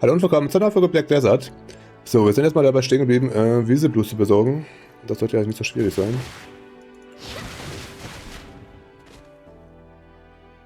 Hallo und willkommen zur neuen Folge Black Desert. So, wir sind jetzt mal dabei stehen geblieben, Wieselblues zu besorgen. Das sollte ja nicht so schwierig sein.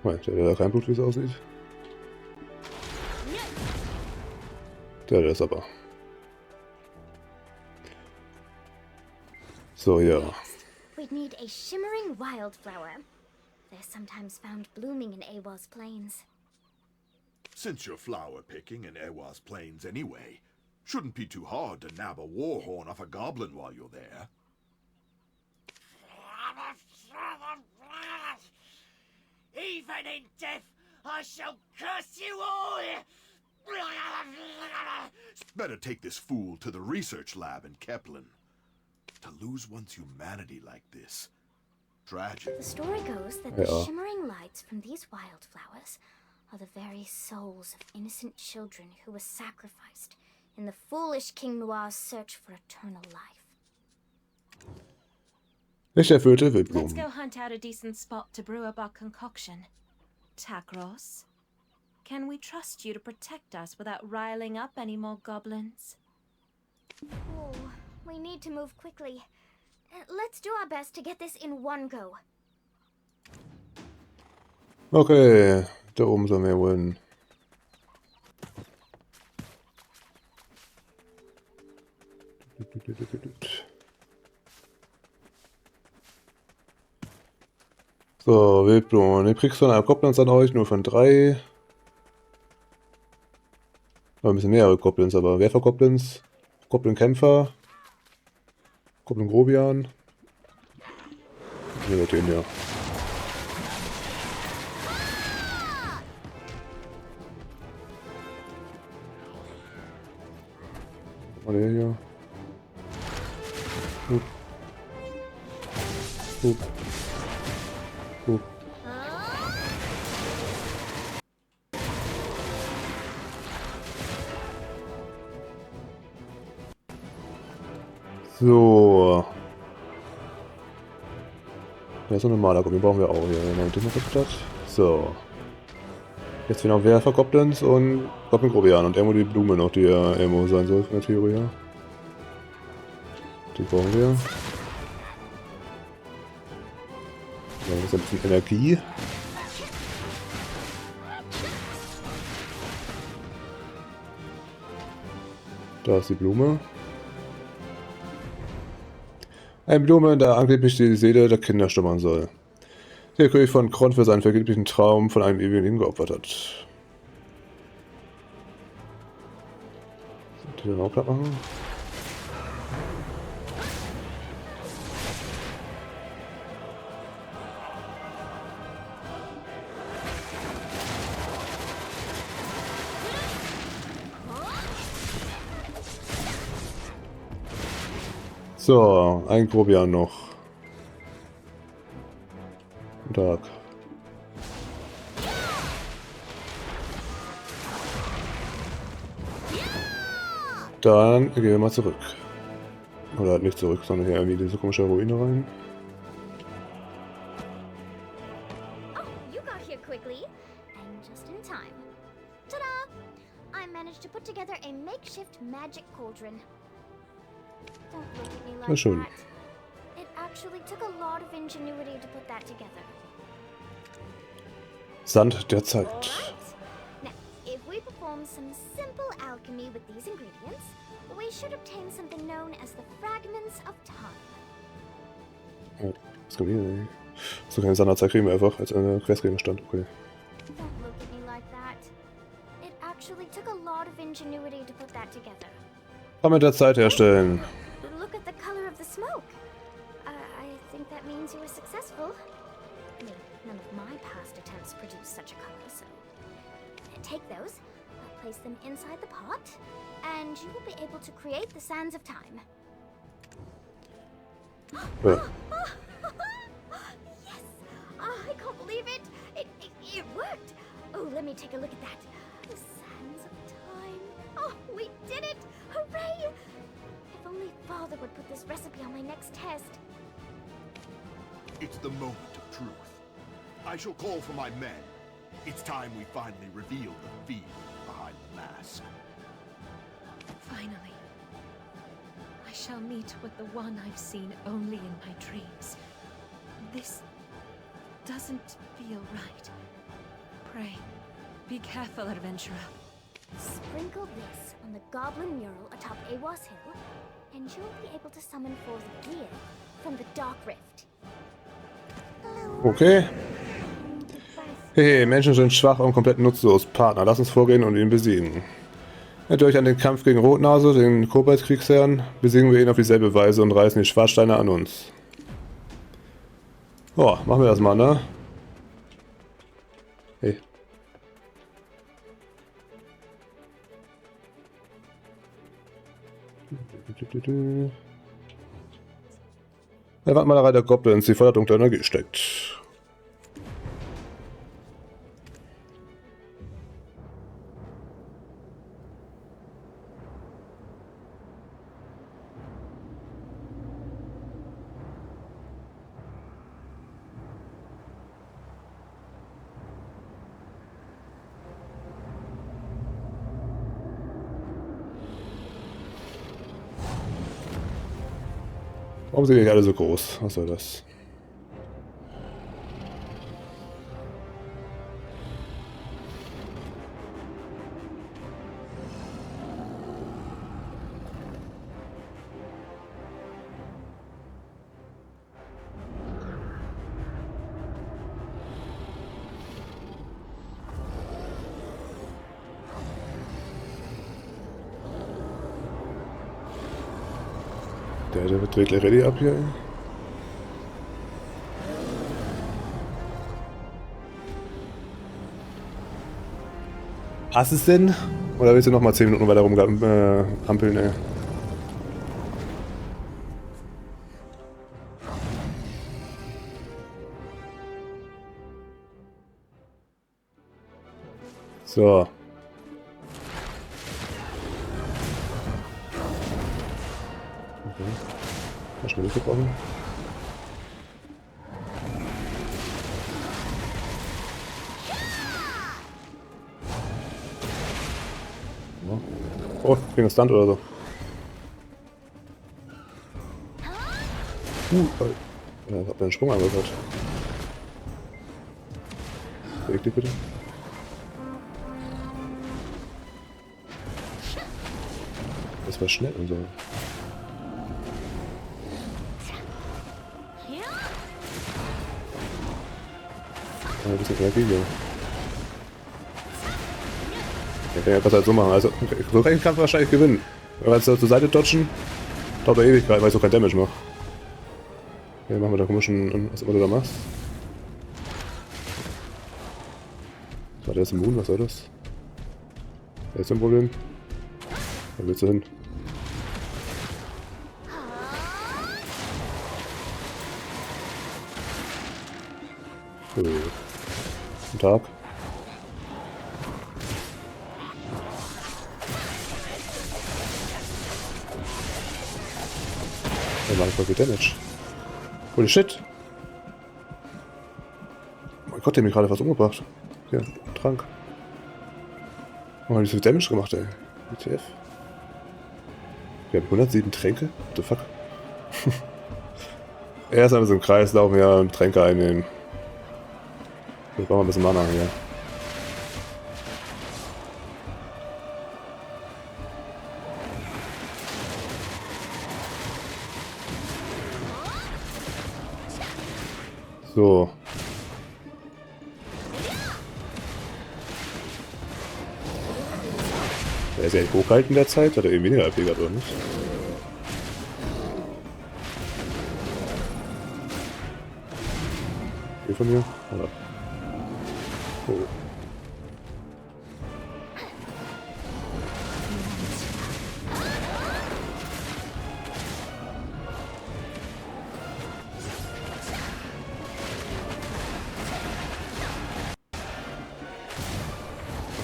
Der da kein Blut, wie es aussieht. Der ist aber. So, ja. We'd need a shimmering wildflower. They're sometimes found blooming in Awa's plains. Since you're flower picking in Awa's plains anyway, shouldn't be too hard to nab a war horn off a goblin while you're there. Even in death, I shall curse you all! Better take this fool to the research lab in Keplin. To lose one's humanity like this. Tragic. The story goes that the shimmering lights from these wildflowers are the very souls of innocent children who were sacrificed in the foolish King Noir's search for eternal life. Nicht erfüllte Let's Wildblumen. go hunt out a decent spot to brew up our concoction. Takros, can we trust you to protect us without riling up any more goblins? Oh, we need to move quickly. Let's do our best to get this in one go. Okay, da oben sollen wir wohl hin. So, Wildblumen. Den kriegst du von einem Goblins an euch, nur von 3. Ein bisschen mehrere Goblins, aber Werfer-Goblins, Goblin-Kämpfer, Goblin-Grobian. Nehmen wir den ja. Mal der hier. Hup. Hup. Hup. So. Da ist so ein normaler Goblin, brauchen wir auch hier, wenn man den noch hat. So. Jetzt fehlen auch Werfer-Goblins und Goblin-Grobian und irgendwo die Blume noch, die ja irgendwo sein soll in der Theorie. Die brauchen wir. Ja, das ist ein bisschen Energie. Da ist die Blume. Eine Blume, da angeblich die Seele der Kinder schlummern soll. Der König von Kron für seinen vergeblichen Traum von einem ewigen Leben geopfert hat. Die dann auch platt machen? So, ein Grobian noch. Guten Tag. Dann gehen wir mal zurück. Oder halt nicht zurück, sondern hier irgendwie diese komische Ruine rein. Oh, you got here quickly, and just in time. Ta-da! I managed to put together a makeshift magic cauldron. Don't look at me like schön. that. It actually took a lot of ingenuity to put that together. Sand der Zeit. Alright. Now, if we perform some simple alchemy with these ingredients, we should obtain something known as the fragments of time. Oh, was kann ich denn? So keine Sand der Zeit kriegen wir einfach als eine Questgegenstand. Okay. Don't look at me like that. It actually took a lot of ingenuity to put that together. Kann mit der Zeit herstellen. Look at the color of the smoke. I think that means you were successful. I mean, none of my past attempts produced such a color, so... Take those, place them inside the pot, and you will be able to create the sands of time. Ja. Yes! I can't believe it! It worked! Oh, let me take a look at that. The sands of time. Oh, we did it! Hooray! If only Father would put this recipe on my next test. It's the moment of truth. I shall call for my men. It's time we finally reveal the fiend behind the mask. shall meet with the one I've seen only in my dreams. This doesn't feel right. Pray, be careful, adventurer. Sprinkle this on the goblin mural atop Awas Hill, and you'll be able to summon forth Giath from the Dark Rift. Okay. Hey, Menschen sind schwach und komplett nutzlos. Partner, lass uns vorgehen und ihn besiegen. Erinnert euch an den Kampf gegen Rotnase, den Kobold-Kriegsherrn. Besiegen wir ihn auf dieselbe Weise und reißen die Schwarzsteine an uns. Oh, machen wir das mal, ne? Hey. Der Wandmalerei der Goblins, die voller dunkler Energie steckt. Warum sind die alle so groß? Was soll das? Der dreht ready ab hier. Hast es denn? Oder willst du noch mal 10 Minuten weiter rumampeln, ey? So. Mal schnell gebrochen. Oh, ging das Stunt oder so. Ja, ich hab den Sprung angehört. Beweg dich bitte. Das war schnell und so. Ein bisschen Energie hier. Ich kann ja das halt so machen. Also, so kann ich kann wahrscheinlich gewinnen. Wenn wir jetzt zur Seite dodgen, dauert der Ewigkeit, weil ich so kein Damage mache. Okay, machen wir da komischen, was immer du da machst. War der jetzt immun? Was soll das? Der ist ein Problem. Wo willst du hin? Guten Tag. Der macht voll viel Damage. Holy shit! Oh mein Gott, der hat mich gerade fast umgebracht. Hier, Trank. Oh, hat nicht so viel Damage gemacht, ey. WTF. Wir haben 107 Tränke? What the fuck? Erst einmal so im Kreis laufen, ja, und Tränke einnehmen. Jetzt brauchen wir ein bisschen Mana hier. So. Der ist ja echt hochgehalten in der Zeit, hat er eben weniger AP gehabt, oder nicht? Hier von mir? Oder? Oh.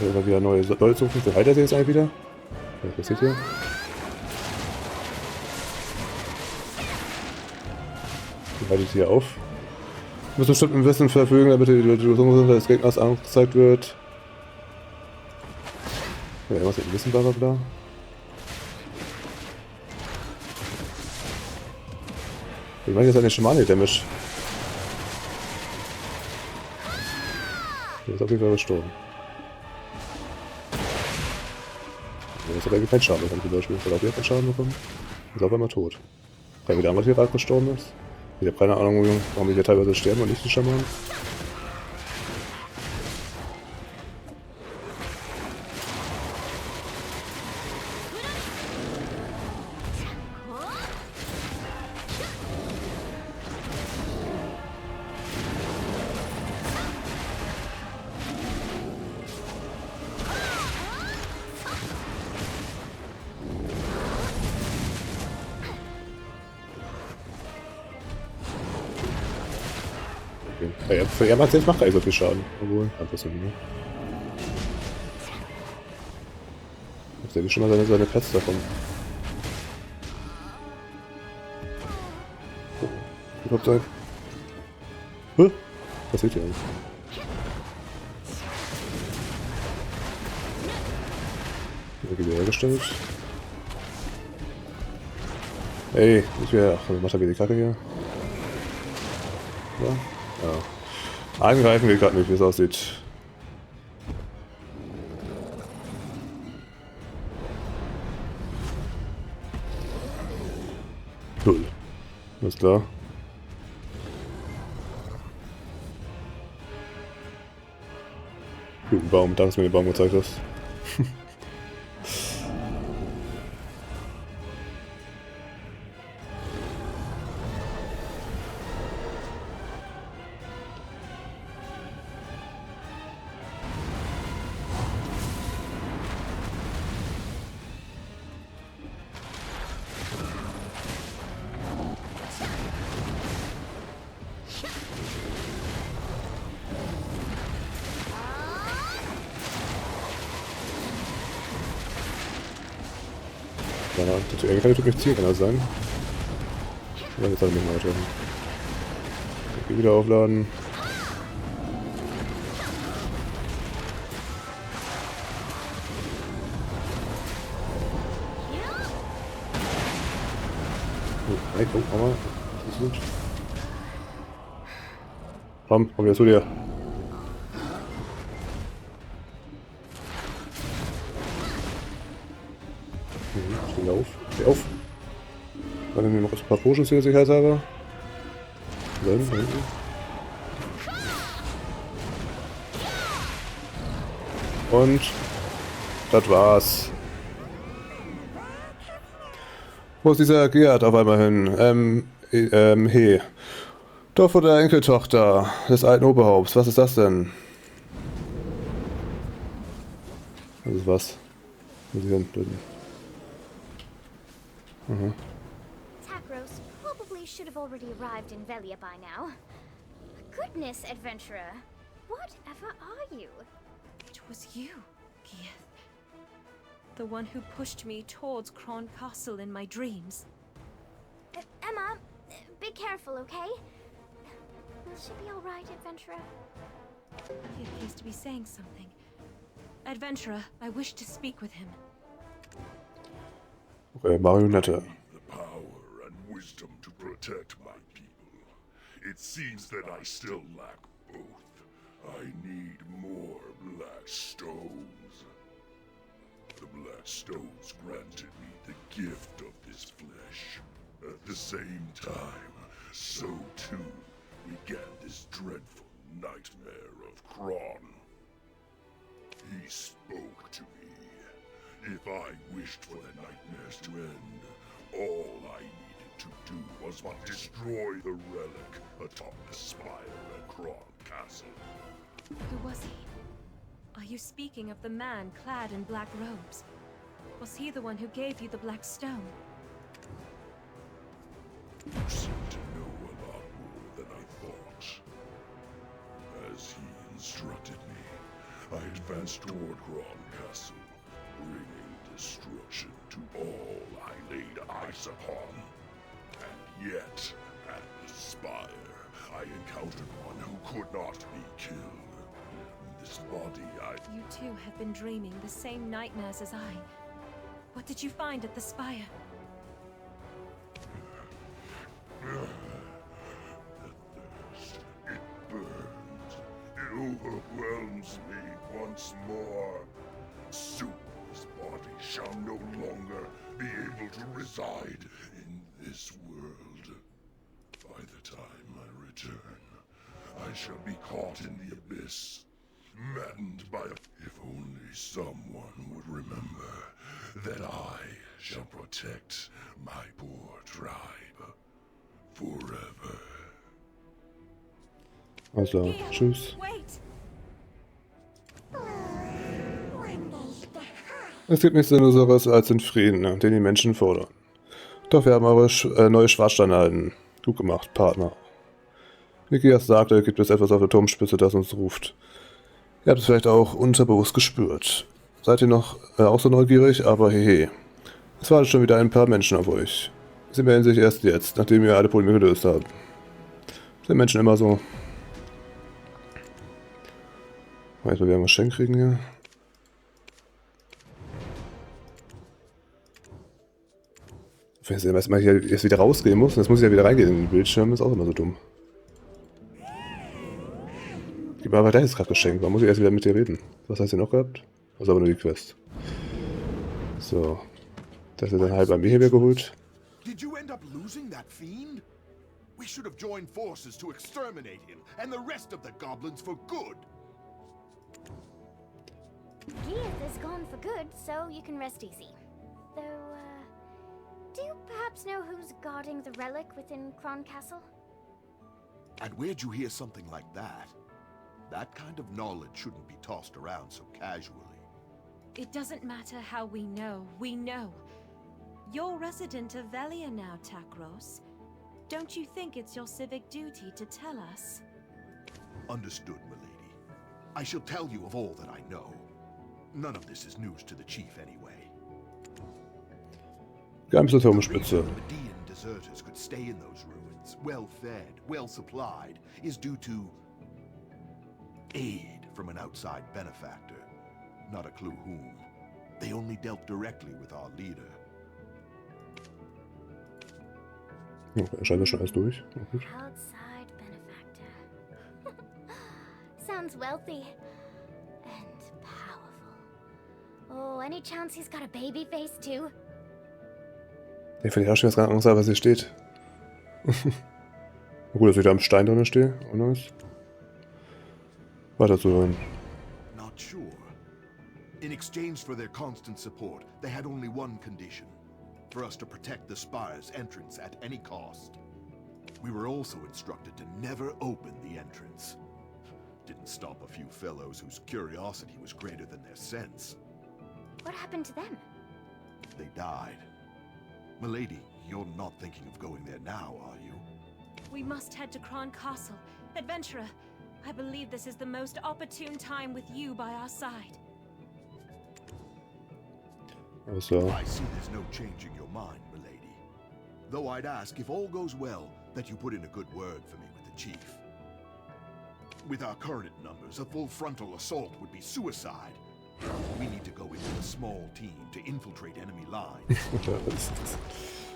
Immer wieder neue Leute suchen. Wie heilt er sich jetzt eigentlich wieder? Was passiert hier? Wie halte ich hier auf? Du musst bestimmten Wissen verfügen, damit die Lösung des Gegners angezeigt wird. Ja, irgendwas mit Wissen, bla bla bla. Ich meine, jetzt hat der Schamane Damage. Der ist auf jeden Fall gestorben. Jetzt hat er keinen Schaden bekommen, zum Beispiel. Hat auch wieder keinen Schaden bekommen. Ist auf einmal tot. Kann wieder einmal hier gerade gestorben ist. Ich habe keine Ahnung, warum die hier teilweise sterben und nicht die Schamanen. Ja, für er macht jetzt macht er so viel Schaden. Obwohl, einfach so, ne? Jetzt hätte ich schon mal seine Pets davon. Oh, wie kommt sein? Hä? Was seht ihr eigentlich? Wieder hergestellt. Ey, nicht mehr. Ach, macht er wieder die Kacke hier. Ja. Ja. Angreifen wir gerade nicht, wie es aussieht. Cool. Alles klar. Guten Baum, danke, dass du mir den Baum gezeigt hast. Ja, der tut mich ziehen, kann das sein? Ja, jetzt soll ich mich mal treffen. Okay, wieder aufladen. Oh, hey, guck mal. Das ist gut. Komm wieder zu dir. Steh auf. Steh auf. Dann nehmen wir noch ein paar Potions hier sicherheitshalber. Da hinten. Und das war's. Wo ist dieser Giath auf einmal hin? Hey. Doch oder Enkeltochter des alten Oberhaupts. Was ist das denn? Das ist was. Was ist denn? Tacros probably should have already arrived in Velia by now. Goodness, adventurer. Whatever are you? It was you, Giath. The one who pushed me towards Kron Castle in my dreams. Emma, be careful, okay? Will she be alright, adventurer? He appears to be saying something. Adventurer, I wish to speak with him. Marionette. The power and wisdom to protect my people. It seems that I still lack both. I need more black stones. The black stones granted me the gift of this flesh. At the same time, so too began this dreadful nightmare of Kron. He spoke to me. If I wished for the nightmares to end, all I needed to do was but destroy the relic atop the spire at Kron Castle. Who was he? Are you speaking of the man clad in black robes? Was he the one who gave you the black stone? You seem to know a lot more than I thought. As he instructed me, I advanced toward Kron Castle, bringing destruction to all I laid eyes upon. And yet, at the spire, I encountered one who could not be killed. This body You too have been dreaming the same nightmares as I. What did you find at the spire? overwhelms me once more. Super's body shall no longer be able to reside in this world. By the time I return, I shall be caught in the abyss, maddened by if only someone would remember that I shall protect my poor tribe forever. Also, tschüss. Wait! Es gibt nichts Sinnloseres als den Frieden, den die Menschen fordern. Doch wir haben eure neue Schwarzsteine erhalten. Gut gemacht, Partner. Wie Giath sagte, gibt es etwas auf der Turmspitze, das uns ruft. Ihr habt es vielleicht auch unterbewusst gespürt. Seid ihr noch auch so neugierig? Aber hehe. Es wartet schon wieder ein paar Menschen auf euch. Sie melden sich erst jetzt, nachdem ihr alle Probleme gelöst habt. Sind Menschen immer so? Vielleicht wir ein Geschenk kriegen hier. Wenn ich erstmal hier jetzt wieder rausgehen muss, jetzt muss ich ja wieder reingehen in den Bildschirm, ist auch immer so dumm. Gib mir aber dein gerade Geschenk, warum muss ich erst wieder mit dir reden? Was hast du noch gehabt? Das ist aber nur die Quest. So. Das ist dann halb bei mir hier wieder geholt. Did you end up losing that fiend? We should have joined forces to exterminate him and the rest of the goblins for good. Giath is gone for good, so you can rest easy. Though, do you perhaps know who's guarding the relic within Kron Castle? And where'd you hear something like that? That kind of knowledge shouldn't be tossed around so casually. It doesn't matter how we know. You're resident of Velia now, Takros. Don't you think it's your civic duty to tell us? Understood, milady. I shall tell you of all that I know. None of this is news to the chief anyway. Geheimste The Turmspitze. reason Median deserters could stay in those ruins, well-fed, well-supplied, is due to aid from an outside benefactor. Not a clue whom. They only dealt directly with our leader. Okay, scheint das schon alles durch. Oh, gut. Outside benefactor. Sounds wealthy. And powerful. Oh, any chance he's got a baby face too? Ich finde ja schon jetzt gar nicht Angst, was hier steht. Gut, dass ich da am Stein drin stehe. Oh, nice. Weiter zu hören. Not sure. In exchange for their constant support, they had only one condition. For us to protect the spire's entrance at any cost. We were also instructed to never open the entrance. Didn't stop a few fellows whose curiosity was greater than their sense. What happened to them? They died. Milady, you're not thinking of going there now, are you? We must head to Kron Castle. Adventurer, I believe this is the most opportune time with you by our side. Also, I see there's no changing your mind, milady. Though I'd ask, if all goes well, that you put in a good word for me with the chief. With our current numbers, a full frontal assault would be suicide. We need to go in with a small team to infiltrate enemy lines.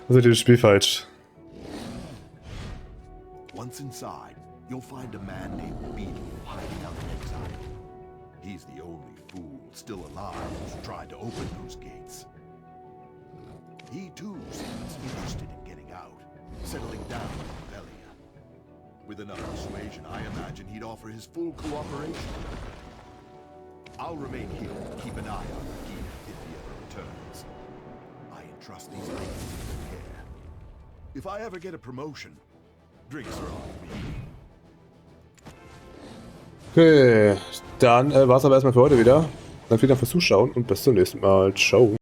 also dieses Spiel falsch. Once inside, you'll find a man named Beetle hiding out in exile. He's the only fool still alive who's tried to open those gates. He too seems interested in getting out, settling down in Velia. With enough persuasion, I imagine he'd offer his full cooperation. I'll remain here and keep an eye on Giath if he ever returns. I entrust these ladies to your care. If I ever get a promotion, drinks are on me. Okay, dann war es aber erstmal für heute wieder. Dann vielen Dank fürs Zuschauen und bis zum nächsten Mal. Ciao.